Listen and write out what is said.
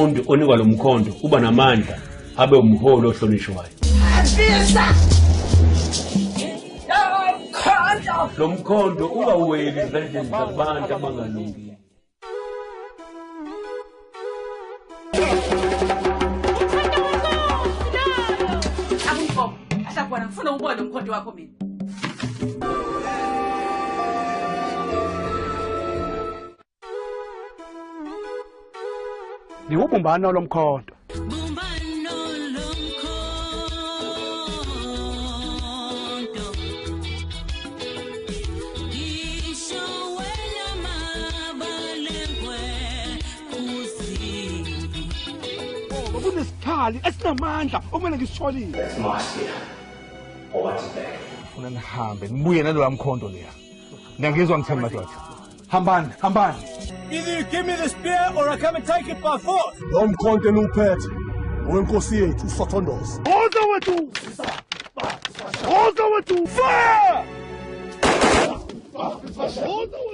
umfundi onikwa lo mkhondo uba namandla abe umholi ohlonishwayo. Lo mkhondo uba uweli ezandleni zabantu abangalungile. Akungikho, ahlakwana ngifuna ukubona umkhondo wakho mina. Niwubumbano lomkhondo. Kunesikhali esinamandla okumele ngisitholile. Ufuna nihambe nibuye naloya mkhondo leya. Ngiyangizwa ngithemba madoda. Hambani, hambani. Either you give me the spear or I come and take it by force. Lo mkhonto enuphethe wenkosi yethu uSathondosi. Oza wethu! Oza wethu! Fire! Oza wethu!